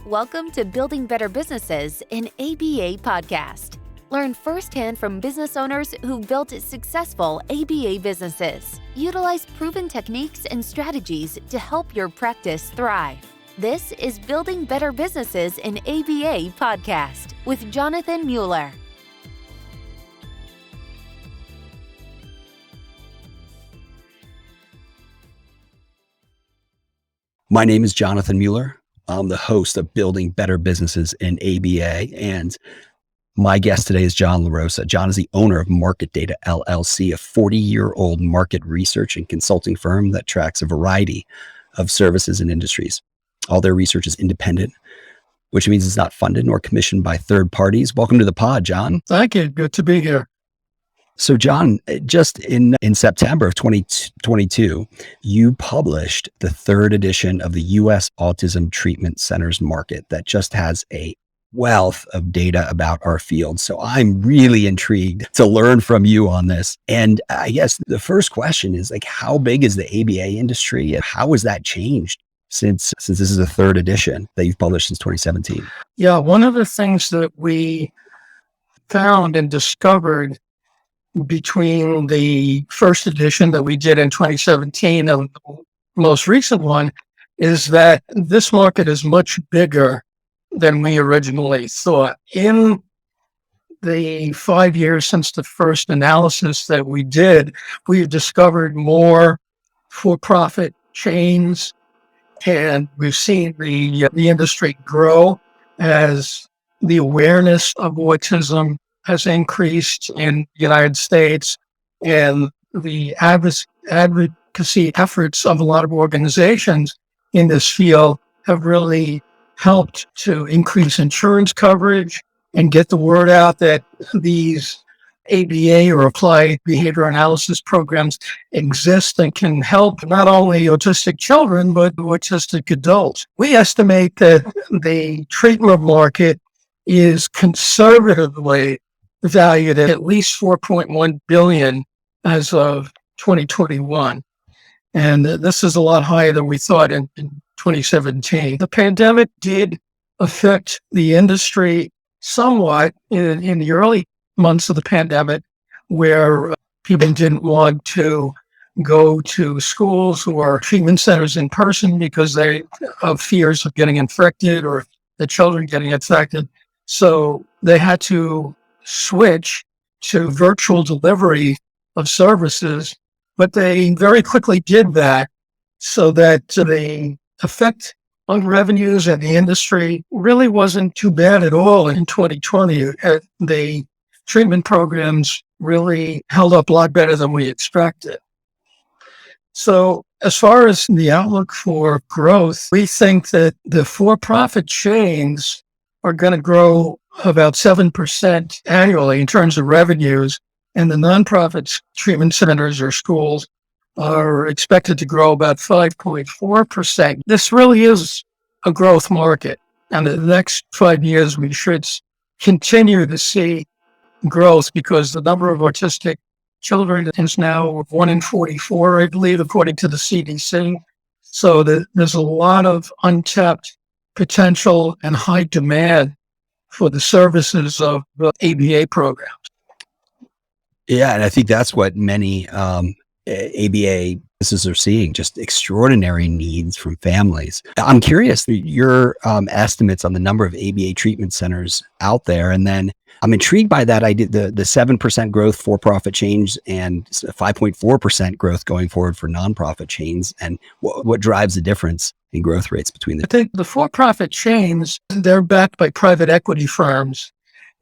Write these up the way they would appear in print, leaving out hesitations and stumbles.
Welcome to Building Better Businesses, an ABA podcast. Learn firsthand from business owners who've built successful ABA businesses. Utilize proven techniques and strategies to help your practice thrive. This is Building Better Businesses, an ABA podcast with Jonathan Mueller. My name is Jonathan Mueller. I'm the host of Building Better Businesses in ABA, and my guest today is John LaRosa. John is the owner of Market Data LLC, a 40-year-old market research and consulting firm that tracks a variety of services and industries. All their research is independent, which means it's not funded nor commissioned by third parties. Welcome to the pod, John. Thank you. Good to be here. So, John, just in September of 2022, you published the third edition of the U.S. Autism Treatment Centers market that just has a wealth of data about our field. So I'm really intrigued to learn from you on this. And I guess the first question is, like, how big is the ABA industry and how has that changed since this is the third edition that you've published since 2017? Yeah, one of the things that we found and discovered between the first edition that we did in 2017 and the most recent one is that this market is much bigger than we originally thought. In the 5 years since the first analysis that we did, we discovered more for-profit chains, and we've seen the industry grow as the awareness of autism has increased in the United States, and the advocacy efforts of a lot of organizations in this field have really helped to increase insurance coverage and get the word out that these ABA or applied behavior analysis programs exist and can help not only autistic children, but autistic adults. We estimate that the treatment market is conservatively valued at least $4.1 billion as of 2021. And this is a lot higher than we thought in 2017. The pandemic did affect the industry somewhat in the early months of the pandemic, where people didn't want to go to schools or treatment centers in person because they have fears of getting infected or the children getting infected. So they had to switch to virtual delivery of services, but they very quickly did that so that the effect on revenues and the industry really wasn't too bad at all in 2020. The treatment programs really held up a lot better than we expected. So as far as the outlook for growth, we think that the for-profit chains are going to grow about 7% annually in terms of revenues, and the nonprofit treatment centers or schools are expected to grow about 5.4%. This really is a growth market, and in the next 5 years, we should continue to see growth because the number of autistic children is now 1 in 44, I believe, according to the CDC. So there's a lot of untapped potential and high demand for the services of the ABA programs. Yeah, and I think that's what many ABA businesses are seeing, just extraordinary needs from families. I'm curious, your estimates on the number of ABA treatment centers out there, and then I'm intrigued by that. I did the 7% growth for-profit chains and 5.4% growth going forward for nonprofit chains, and what drives the difference in growth rates between them? I think the for-profit chains, they're backed by private equity firms,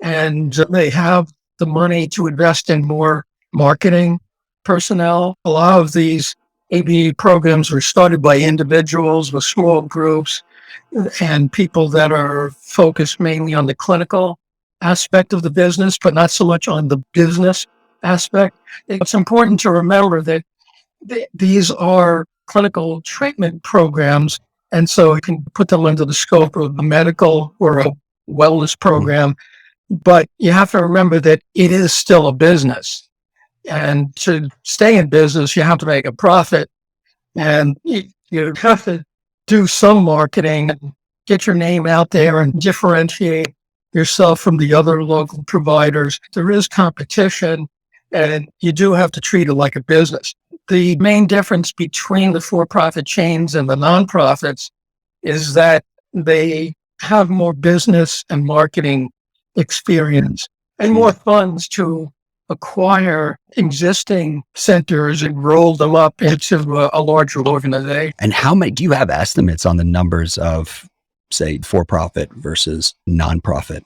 and they have the money to invest in more marketing personnel. A lot of these ABA programs were started by individuals with small groups and people that are focused mainly on the clinical aspect of the business, but not so much on the business aspect. It's important to remember that these are clinical treatment programs, and so you can put them under the scope of a medical or a wellness program, but you have to remember that it is still a business. And to stay in business, you have to make a profit, and you have to do some marketing get your name out there and differentiate yourself from the other local providers. There is competition, and you do have to treat it like a business. The main difference between the for-profit chains and the nonprofits is that they have more business and marketing experience and more funds to acquire existing centers and roll them up into a larger organization. And how many, do you have estimates on the numbers of, say, for-profit versus nonprofit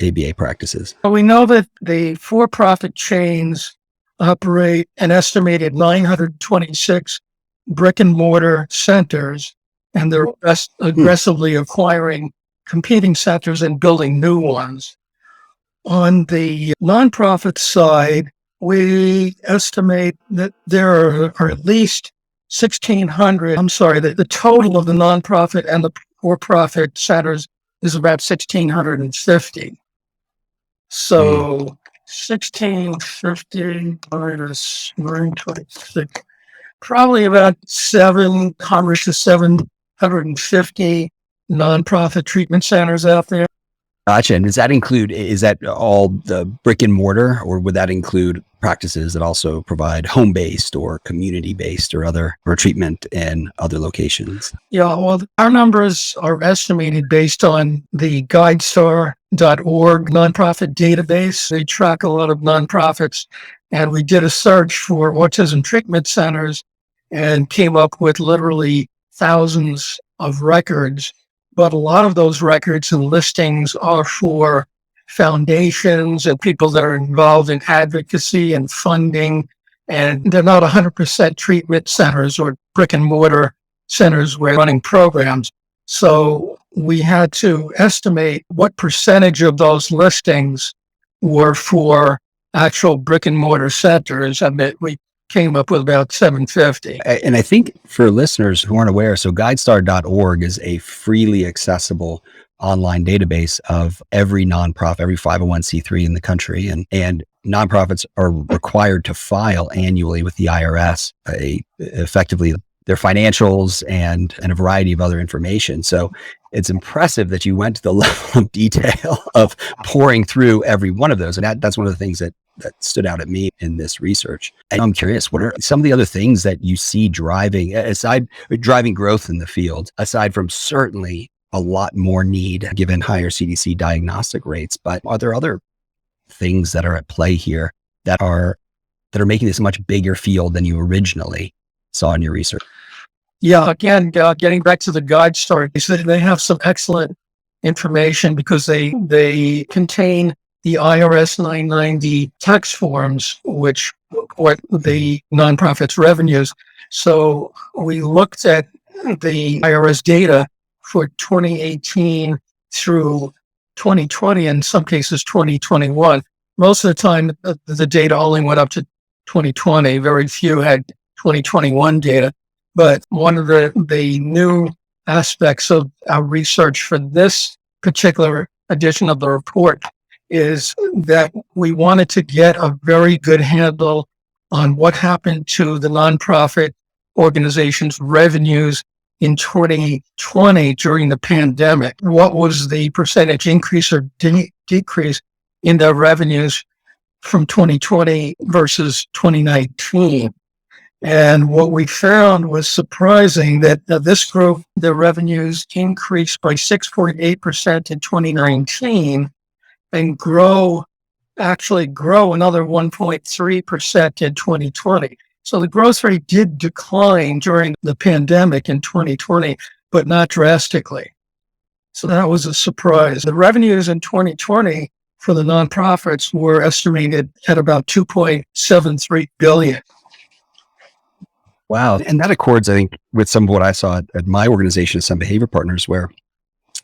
ABA practices? Well, we know that the for-profit chains operate an estimated 926 brick and mortar centers, and they're aggressively acquiring competing centers and building new ones. On the nonprofit side, we estimate that there are at least 1,600. The total of the nonprofit and the for-profit centers is about 1,650. So 1,650 minus 926, probably about 700 to 750 nonprofit treatment centers out there. Gotcha. And does that include, is that all the brick and mortar, or would that include practices that also provide home-based or community-based or other, or treatment in other locations? Yeah, well, our numbers are estimated based on the GuideStar.org nonprofit database. They track a lot of nonprofits, and we did a search for autism treatment centers and came up with literally thousands of records. But a lot of those records and listings are for foundations and people that are involved in advocacy and funding. And they're not 100% treatment centers or brick and mortar centers where running programs. So we had to estimate what percentage of those listings were for actual brick and mortar centers. And we came up with about 750. And I think for listeners who aren't aware, so GuideStar.org is a freely accessible online database of every nonprofit, every 501c3 in the country. And nonprofits are required to file annually with the IRS, effectively their financials and a variety of other information. So it's impressive that you went to the level of detail of pouring through every one of those. And that's one of the things that stood out at me in this research. And I'm curious, what are some of the other things that you see driving growth in the field, aside from certainly a lot more need given higher CDC diagnostic rates? But are there other things that are at play here that are making this a much bigger field than you originally saw in your research? Yeah, again, getting back to the GuideStar, they have some excellent information because they contain the IRS 990 tax forms, which report the nonprofit's revenues. So we looked at the IRS data for 2018 through 2020, in some cases 2021. Most of the time, the data only went up to 2020. Very few had 2021 data. But one of the new aspects of our research for this particular edition of the report is that we wanted to get a very good handle on what happened to the nonprofit organization's revenues in 2020 during the pandemic. What was the percentage increase or decrease in their revenues from 2020 versus 2019? And what we found was surprising that this group, their revenues increased by 6.8% in 2019 and actually grow another 1.3% in 2020. So the growth rate did decline during the pandemic in 2020, but not drastically. So that was a surprise. The revenues in 2020 for the nonprofits were estimated at about $2.73 billion. Wow. And that accords, I think, with some of what I saw at my organization, some behavior partners, where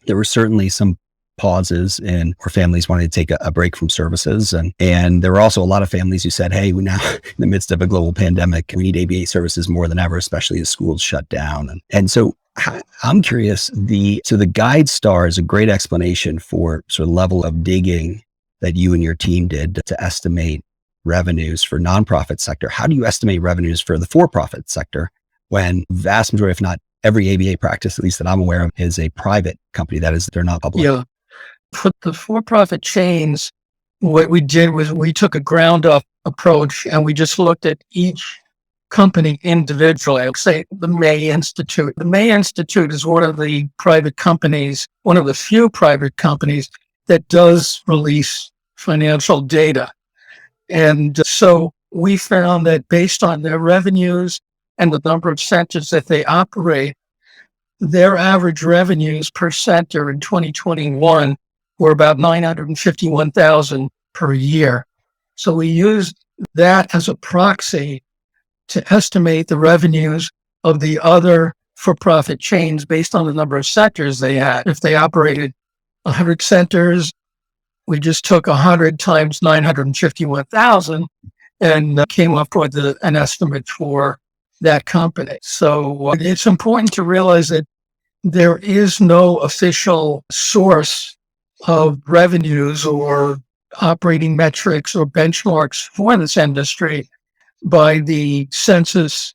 there were certainly some pauses where families wanted to take a break from services. And there were also a lot of families who said, hey, we now in the midst of a global pandemic, we need ABA services more than ever, especially as schools shut down. And so I'm curious, the GuideStar is a great explanation for sort of level of digging that you and your team did to estimate revenues for nonprofit sector. How do you estimate revenues for the for-profit sector when vast majority, if not every ABA practice, at least that I'm aware of, is a private company. That is, they're not public. Yeah. For the for-profit chains, what we did was we took a ground-up approach and we just looked at each company individually. I'll say the May Institute. The May Institute is one of the private companies, one of the few private companies that does release financial data. And so we found that based on their revenues and the number of centers that they operate, their average revenues per center in 2021 were about $951,000 per year. So we used that as a proxy to estimate the revenues of the other for-profit chains based on the number of centers they had. If they operated 100 centers, we just took 100 times 951,000 and came up with an estimate for that company. So it's important to realize that there is no official source of revenues or operating metrics or benchmarks for this industry by the Census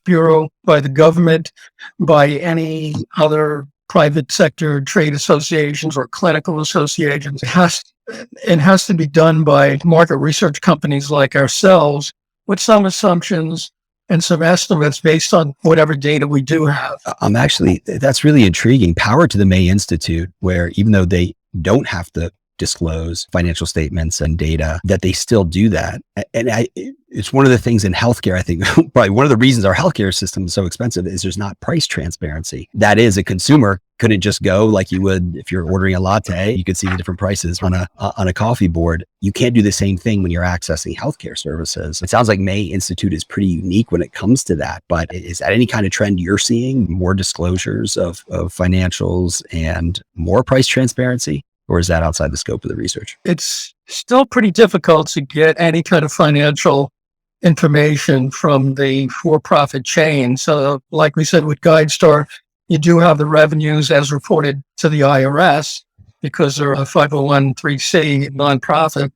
Bureau, by the government, by any other private sector trade associations or clinical associations. It has to be done by market research companies like ourselves with some assumptions and some estimates based on whatever data we do have. That's really intriguing. Power to the May Institute, where even though they don't have to disclose financial statements and data, that they still do that. And it's one of the things in healthcare, I think, probably one of the reasons our healthcare system is so expensive is there's not price transparency. That is, a consumer couldn't just go like you would if you're ordering a latte. You could see the different prices on a coffee board. You can't do the same thing when you're accessing healthcare services. It sounds like May Institute is pretty unique when it comes to that, but is that any kind of trend you're seeing? More disclosures of financials and more price transparency? Or is that outside the scope of the research? It's still pretty difficult to get any kind of financial information from the for-profit chain. So like we said with GuideStar, you do have the revenues as reported to the IRS because they're a 501(c) nonprofit.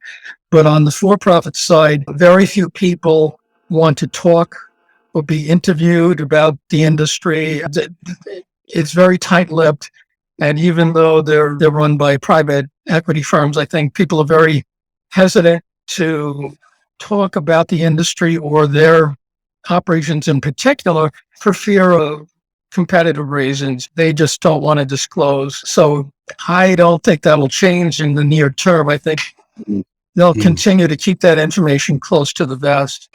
But on the for-profit side, very few people want to talk or be interviewed about the industry. It's very tight-lipped. And even though they're run by private equity firms, I think people are very hesitant to talk about the industry or their operations in particular for fear of competitive reasons. They just don't want to disclose. So I don't think that'll change in the near term. I think they'll continue to keep that information close to the vest.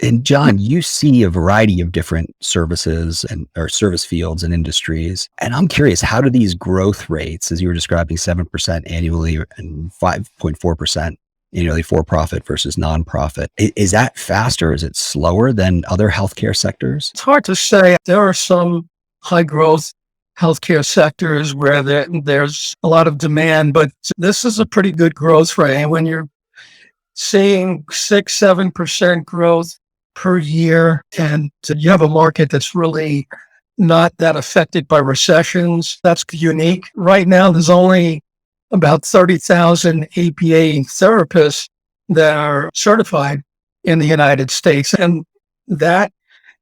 And John, you see a variety of different services or service fields and industries. And I'm curious, how do these growth rates, as you were describing, 7% annually and 5.4% annually for-profit versus nonprofit, is that faster? Is it slower than other healthcare sectors? It's hard to say. There are some high growth healthcare sectors where there's a lot of demand, but this is a pretty good growth rate. And when you're seeing 6-7% growth per year, and you have a market that's really not that affected by recessions, that's unique. Right now, there's only about 30,000 APA therapists that are certified in the United States, and that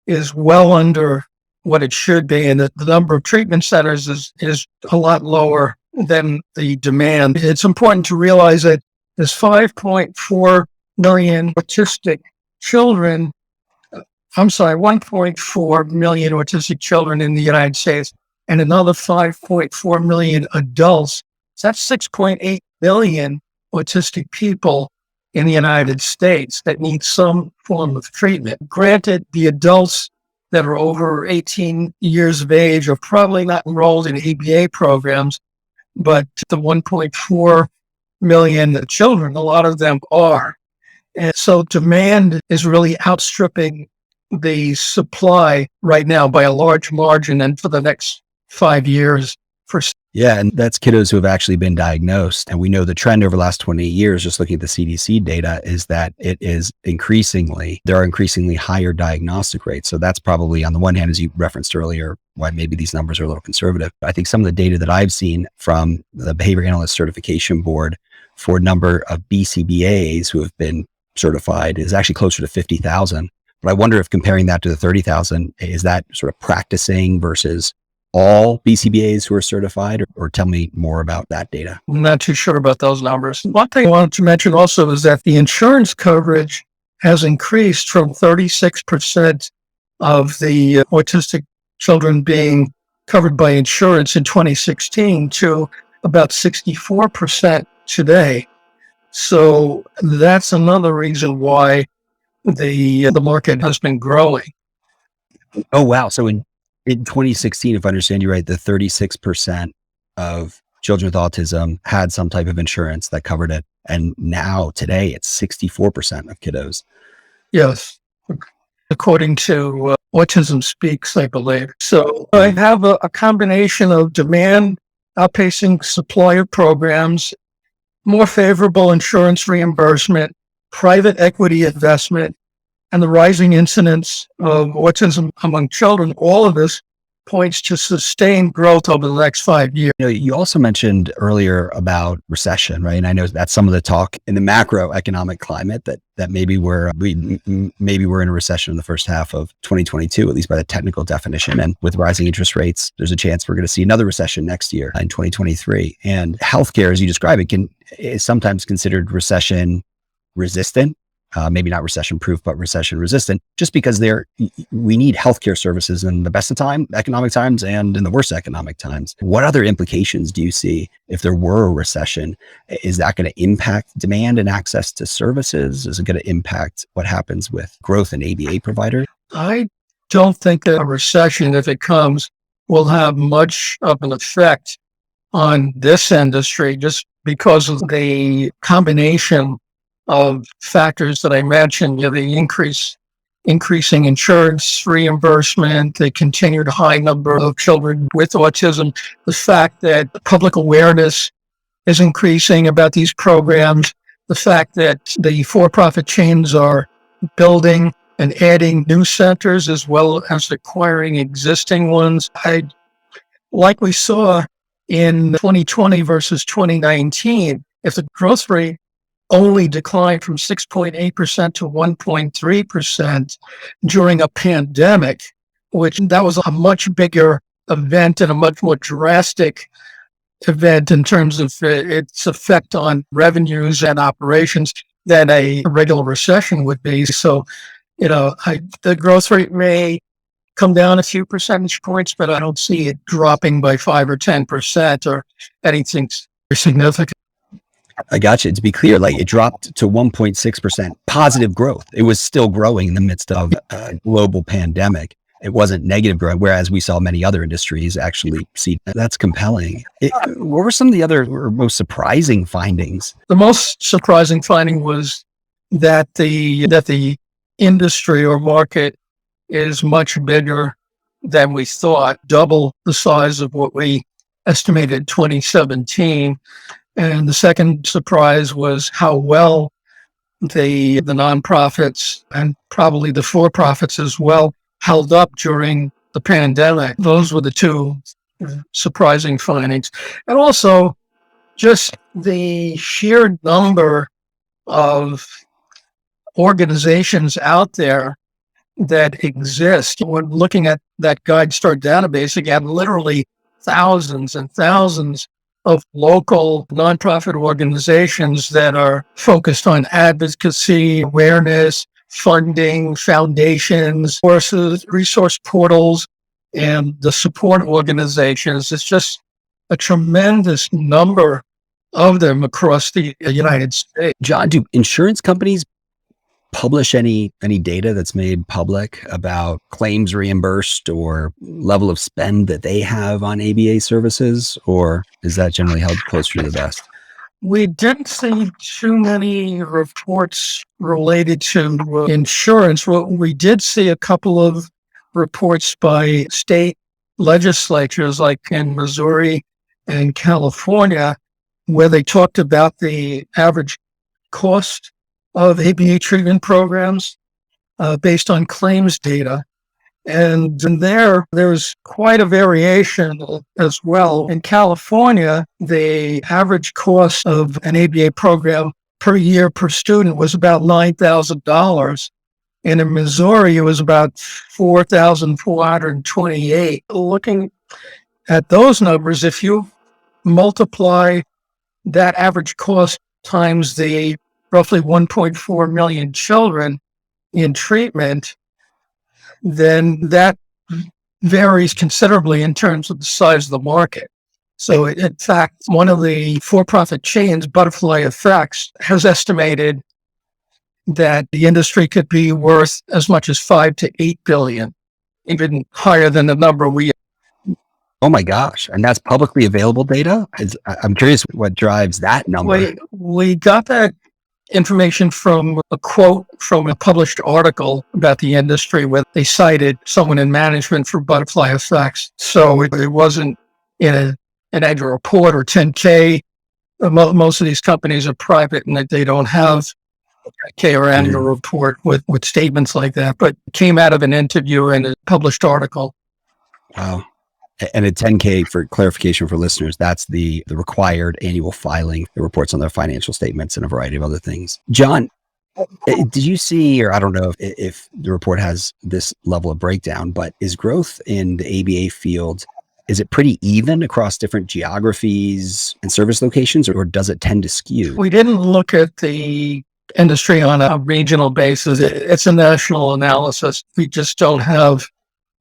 is well under what it should be. And the number of treatment centers is a lot lower than the demand. It's important to realize that there's 5.4 million autistic children. 1.4 million autistic children in the United States and another 5.4 million adults. So that's 6.8 billion autistic people in the United States that need some form of treatment. Granted, the adults that are over 18 years of age are probably not enrolled in ABA programs, but the 1.4 million children, a lot of them are. And so demand is really outstripping the supply right now by a large margin, and for the next 5 years. Yeah, and that's kiddos who have actually been diagnosed. And we know the trend over the last 20 years, just looking at the CDC data, is that there are increasingly higher diagnostic rates. So that's probably, on the one hand, as you referenced earlier, why maybe these numbers are a little conservative. I think some of the data that I've seen from the Behavior Analyst Certification Board for a number of BCBAs who have been certified is actually closer to 50,000 But I wonder if comparing that to the 30,000, is that sort of practicing versus all BCBAs who are certified, or tell me more about that data? I'm not too sure about those numbers. One thing I wanted to mention also is that the insurance coverage has increased from 36% of the autistic children being covered by insurance in 2016 to about 64% today. So that's another reason why the market has been growing. Oh, wow. So in 2016, if I understand you right, the 36% of children with autism had some type of insurance that covered it. And now today it's 64% of kiddos. Yes, according to Autism Speaks, I believe. So I have a combination of demand outpacing supply of programs, more favorable insurance reimbursement, private equity investment, and the rising incidence of autism among children. All of this points to sustained growth over the next 5 years. You also mentioned earlier about recession, right? And I know that's some of the talk in the macroeconomic climate that maybe we're in a recession in the first half of 2022, at least by the technical definition. And with rising interest rates, there's a chance we're going to see another recession next year in 2023. And healthcare, as you describe it, is sometimes considered recession resistant. Maybe not recession proof, but recession resistant, just because we need healthcare services in the best of economic times and in the worst economic times. What other implications do you see if there were a recession? Is that going to impact demand and access to services? Is it going to impact what happens with growth in ABA providers? I don't think that a recession, if it comes, will have much of an effect on this industry, just because of the combination of factors that I mentioned, the increasing insurance reimbursement, the continued high number of children with autism, the fact that public awareness is increasing about these programs, the fact that the for-profit chains are building and adding new centers as well as acquiring existing ones. Like we saw in 2020 versus 2019, if the growth rate only declined from 6.8% to 1.3% during a pandemic, which that was a much bigger event and a much more drastic event in terms of its effect on revenues and operations than a regular recession would be. So, the growth rate may come down a few percentage points, but I don't see it dropping by 5 or 10% or anything significant. I got you. To be clear, it dropped to 1.6% positive growth. It was still growing in the midst of a global pandemic. It wasn't negative growth, whereas we saw many other industries actually see. That's compelling. What were some of the other or most surprising findings? The most surprising finding was that the industry or market is much bigger than we thought, double the size of what we estimated in 2017. And the second surprise was how well the nonprofits and probably the for-profits as well held up during the pandemic. Those were the two surprising findings. And also just the sheer number of organizations out there that exist. When looking at that GuideStar database, again, literally thousands and thousands of local nonprofit organizations that are focused on advocacy, awareness, funding, foundations, courses, resource portals, and the support organizations. It's just a tremendous number of them across the United States. John, do insurance companies publish any data that's made public about claims reimbursed or level of spend that they have on ABA services, or is that generally held closer to the vest? We didn't see too many reports related to insurance. We did see a couple of reports by state legislatures, like in Missouri and California, where they talked about the average cost of ABA treatment programs based on claims data. And there's quite a variation as well. In California, the average cost of an ABA program per year per student was about $9,000. And in Missouri, it was about 4,428. Looking at those numbers, if you multiply that average cost times the roughly 1.4 million children in treatment, then that varies considerably in terms of the size of the market. So in fact, one of the for-profit chains, Butterfly Effects, has estimated that the industry could be worth as much as 5 to 8 billion, even higher than the number we. Oh my gosh. And that's publicly available data? I'm curious what drives that number. We got that information from a quote from a published article about the industry where they cited someone in management for Butterfly Effects. So it wasn't in an annual report or 10K. Most of these companies are private and they don't have a 10K or annual report with statements like that, but it came out of an interview in a published article. Wow. And a 10K, for clarification for listeners, that's the required annual filing that reports on their financial statements and a variety of other things. John, did you see, or I don't know if the report has this level of breakdown, but is growth in the ABA field, is it pretty even across different geographies and service locations, or does it tend to skew? We didn't look at the industry on a regional basis. It's a national analysis. We just don't have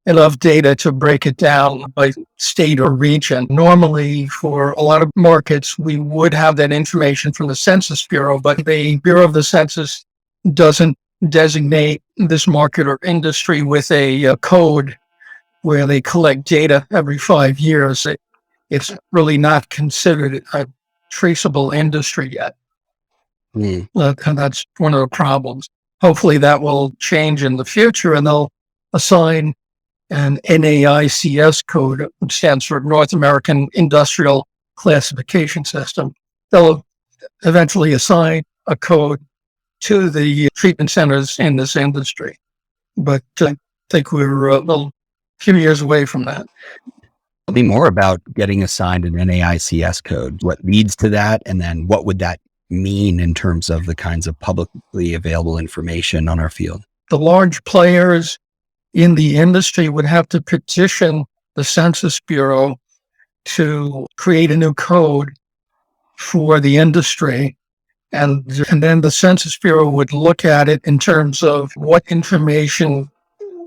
enough data to break it down by state or region. Normally, for a lot of markets, we would have that information from the Census Bureau, but the Bureau of the Census doesn't designate this market or industry with a code where they collect data every 5 years. It's really not considered a traceable industry yet. And that's one of the problems. Hopefully that will change in the future, and they'll assign an NAICS code, which stands for North American Industrial Classification System. They'll eventually assign a code to the treatment centers in this industry. But I think we're a few years away from that. Tell me more about getting assigned an NAICS code. What leads to that? And then what would that mean in terms of the kinds of publicly available information on our field? The large players in the industry would have to petition the Census Bureau to create a new code for the industry. And then the Census Bureau would look at it in terms of what information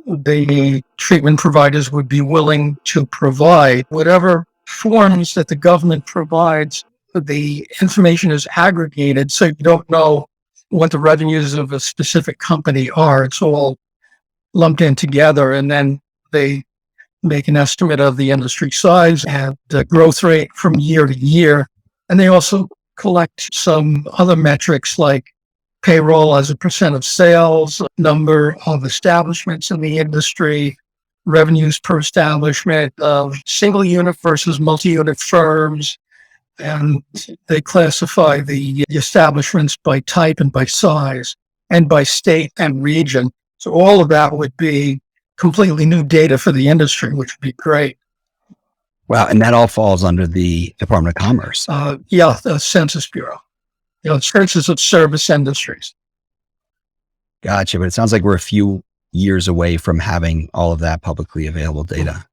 the treatment providers would be willing to provide. Whatever forms that the government provides, the information is aggregated, so you don't know what the revenues of a specific company are. It's all lumped in together, and then they make an estimate of the industry size and the growth rate from year to year. And they also collect some other metrics like payroll as a percent of sales, number of establishments in the industry, revenues per establishment of single unit versus multi-unit firms. And they classify the establishments by type and by size and by state and region. So all of that would be completely new data for the industry, which would be great. Wow. And that all falls under the Department of Commerce. The Census Bureau. Census of Service Industries. Gotcha. But it sounds like we're a few years away from having all of that publicly available data.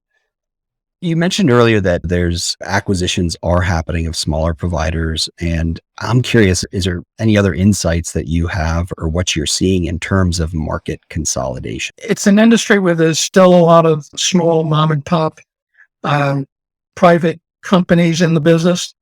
You mentioned earlier that there's acquisitions are happening of smaller providers. And I'm curious, is there any other insights that you have or what you're seeing in terms of market consolidation? It's an industry where there's still a lot of small mom and pop private companies in the business.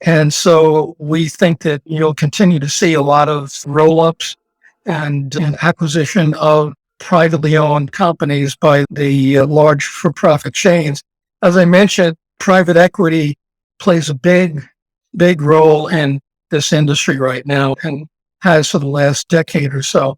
And so we think that you'll continue to see a lot of roll-ups and acquisition of privately owned companies by the large for-profit chains. As I mentioned, private equity plays a big role in this industry right now and has for the last decade or so.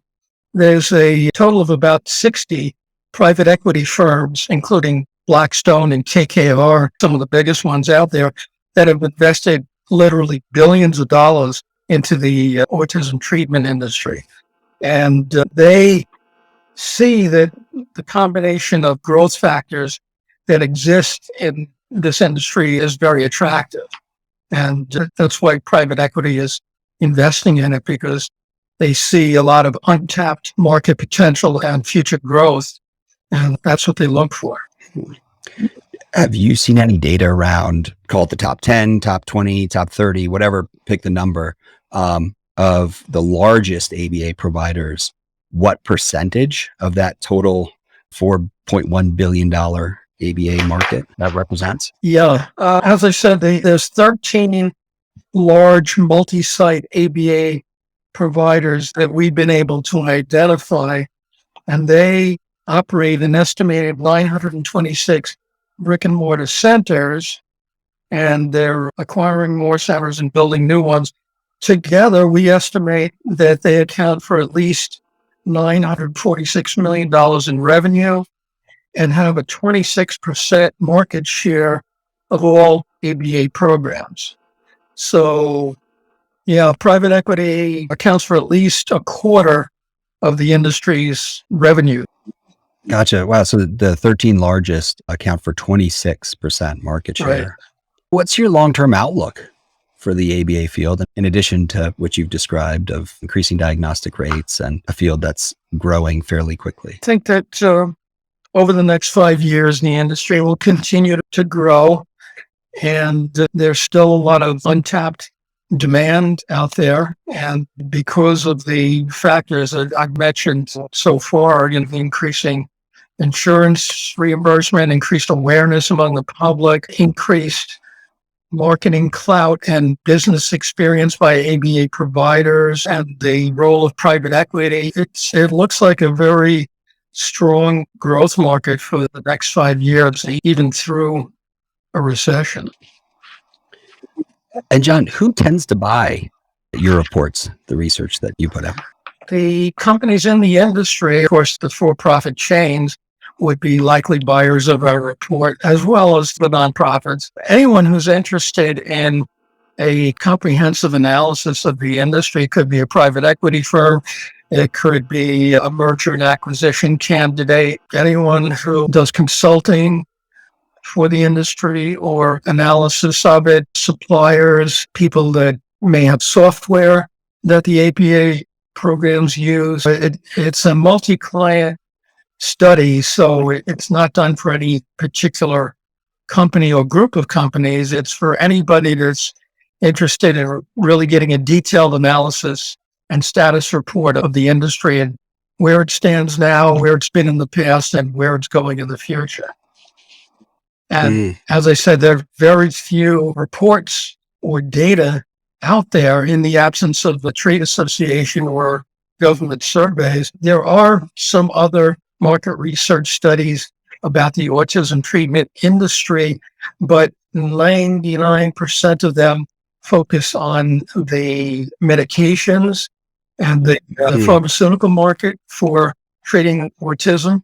There's a total of about 60 private equity firms, including Blackstone and KKR, some of the biggest ones out there, that have invested literally billions of dollars into the autism treatment industry. And they see that the combination of growth factors that exist in this industry is very attractive. And that's why private equity is investing in it, because they see a lot of untapped market potential and future growth, and that's what they look for. Have you seen any data around, call it the top 10, top 20, top 30, whatever, pick the number, of the largest ABA providers? What percentage of that total $4.1 billion ABA market that represents? Yeah. As I said, there's 13 large multi-site ABA providers that we've been able to identify, and they operate an estimated 926 brick and mortar centers, and they're acquiring more centers and building new ones. Together, we estimate that they account for at least $946 million in revenue and have a 26% market share of all ABA programs. So, yeah, private equity accounts for at least a quarter of the industry's revenue. Gotcha. Wow. So the 13 largest account for 26% market share. Right. What's your long-term outlook for the ABA field, in addition to what you've described of increasing diagnostic rates and a field that's growing fairly quickly? I think that over the next 5 years, the industry will continue to grow, and there's still a lot of untapped demand out there. And because of the factors that I've mentioned so far, the increasing insurance reimbursement, increased awareness among the public, increased marketing clout and business experience by ABA providers, and the role of private equity, it looks like a very strong growth market for the next 5 years, even through a recession. And John, who tends to buy your reports, the research that you put out? The companies in the industry, of course, the for-profit chains, would be likely buyers of our report, as well as the nonprofits. Anyone who's interested in a comprehensive analysis of the industry, could be a private equity firm, it could be a merger and acquisition candidate, anyone who does consulting for the industry or analysis of it, suppliers, people that may have software that the APA programs use. It's a multi-client study, so it's not done for any particular company or group of companies. It's for anybody that's interested in really getting a detailed analysis and status report of the industry and where it stands now, where it's been in the past, and where it's going in the future. And as I said, there are very few reports or data out there in the absence of the trade association or government surveys. There are some other market research studies about the autism treatment industry, but 99% of them focus on the medications and the pharmaceutical market for treating autism.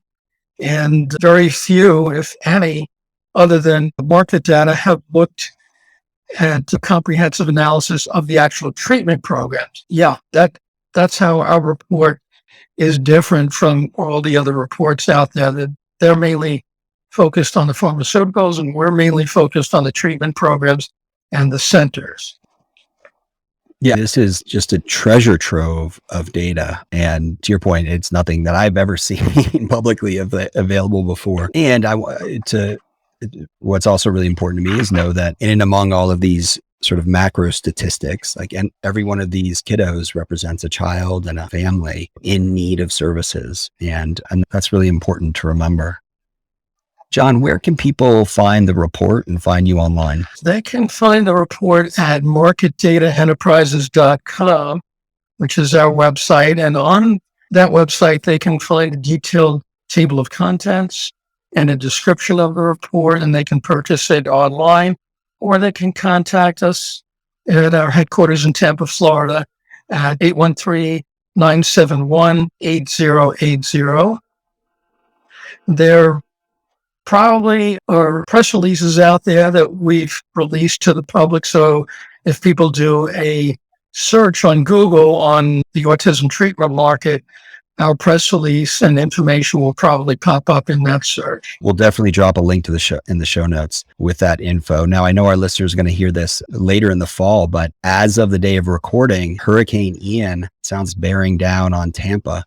And very few, if any, other than market data, have looked at a comprehensive analysis of the actual treatment programs. Yeah, that's how our report is different from all the other reports out there. That they're mainly focused on the pharmaceuticals, and we're mainly focused on the treatment programs and the centers. Yeah, this is just a treasure trove of data. And to your point, it's nothing that I've ever seen publicly available before. And what's also really important to me is know that in and among all of these sort of macro statistics, like, and every one of these kiddos represents a child and a family in need of services. And that's really important to remember. John, where can people find the report and find you online? They can find the report at marketdataenterprises.com, which is our website. And on that website, they can find a detailed table of contents and a description of the report, and they can purchase it online, or they can contact us at our headquarters in Tampa, Florida at 813-971-8080. There probably are press releases out there that we've released to the public. So if people do a search on Google on the autism treatment market, our press release and information will probably pop up in that search. We'll definitely drop a link to the show in the show notes with that info. Now, I know our listeners are going to hear this later in the fall, but as of the day of recording, Hurricane Ian sounds bearing down on Tampa.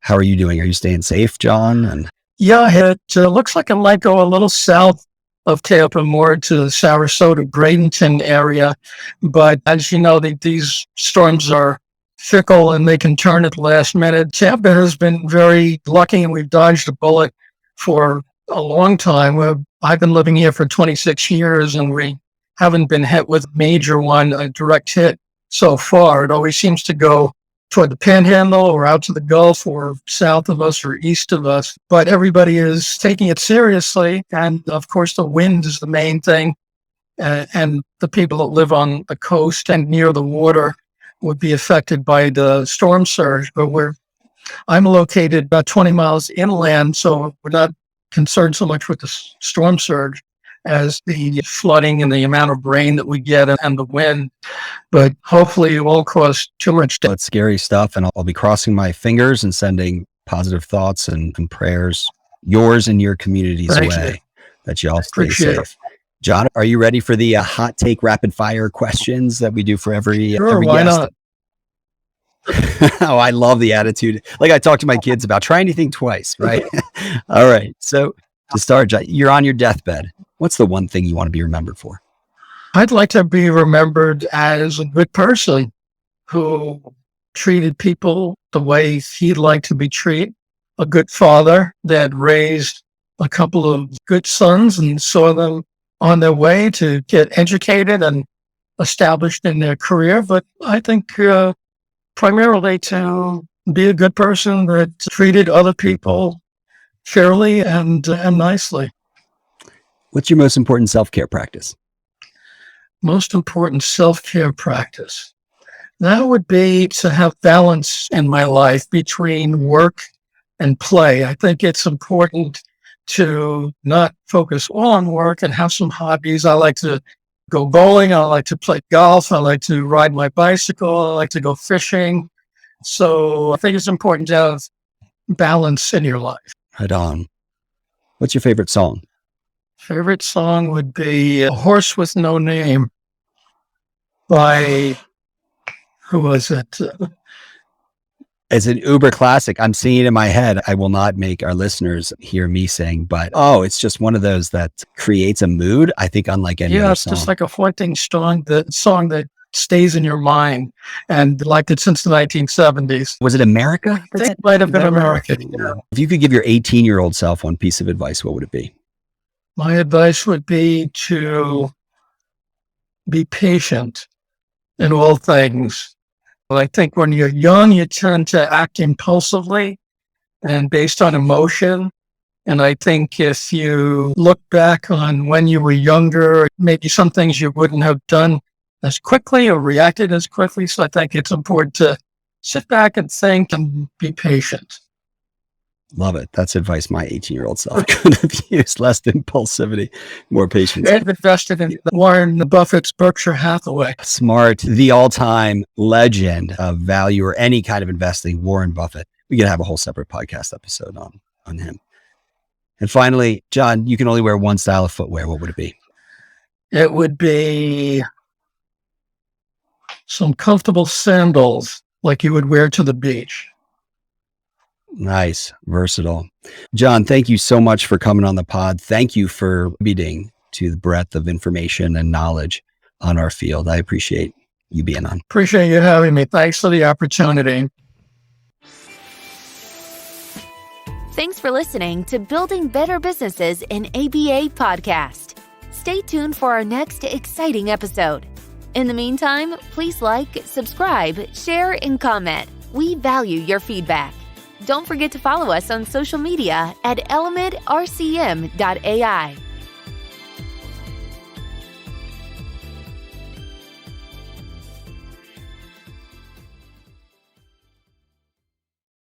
How are you doing? Are you staying safe, John? And yeah, it looks like it might go a little south of Tampa, more to the Sarasota, Bradenton area. But as you know, these storms are fickle and they can turn at the last minute. Tampa has been very lucky and we've dodged a bullet for a long time. I've been living here for 26 years and we haven't been hit with a major one, a direct hit so far. It always seems to go toward the Panhandle or out to the Gulf or south of us or east of us. But everybody is taking it seriously. And of course, the wind is the main thing. And the people that live on the coast and near the water would be affected by the storm surge. But I'm located about 20 miles inland, so we're not concerned so much with the storm surge as the flooding and the amount of rain that we get and the wind. But hopefully it won't cause too much damage. it's scary stuff, and I'll be crossing my fingers and sending positive thoughts and prayers, yours and your community's Thank way, you. that you all stay Appreciate safe. John, are you ready for the hot take rapid fire questions that we do for every Why guest? not? Oh, I love the attitude. Like I talk to my kids about, try anything twice, right? All right. So to start, John, you're on your deathbed. What's the one thing you want to be remembered for? I'd like to be remembered as a good person who treated people the way he'd like to be treated, a good father that raised a couple of good sons and saw them on their way to get educated and established in their career. But I think primarily to be a good person that treated other people fairly and nicely. What's your most important self-care practice? Most important self-care practice. That would be to have balance in my life between work and play. I think it's important to not focus all on work and have some hobbies. I like to go bowling. I like to play golf. I like to ride my bicycle. I like to go fishing. So I think it's important to have balance in your life. Right on. What's your favorite song? Favorite song would be A Horse with No Name by, who was it? It's an uber classic. I'm seeing it in my head. I will not make our listeners hear me sing, but it's just one of those that creates a mood, I think, unlike any other It's song. just like a haunting song, the song that stays in your mind, and liked it since the 1970s. Was it America? I think it might have been America. If you could give your 18-year-old self one piece of advice, what would it be? My advice would be to be patient in all things. I think when you're young, you tend to act impulsively and based on emotion. And I think if you look back on when you were younger, maybe some things you wouldn't have done as quickly or reacted as quickly. So I think it's important to sit back and think and be patient. Love it. That's advice my 18-year-old self could have used. Less impulsivity, more patience. I've invested in Warren Buffett's Berkshire Hathaway. Smart, the all-time legend of value or any kind of investing, Warren Buffett. We could have a whole separate podcast episode on him. And finally, John, you can only wear one style of footwear. What would it be? It would be some comfortable sandals like you would wear to the beach. Nice, versatile. John, thank you so much for coming on the pod. Thank you for contributing to the breadth of information and knowledge on our field. I appreciate you being on. Appreciate you having me. Thanks for the opportunity. Thanks for listening to Building Better Businesses in ABA podcast. Stay tuned for our next exciting episode. In the meantime, please like, subscribe, share, and comment. We value your feedback. Don't forget to follow us on social media at elementrcm.ai.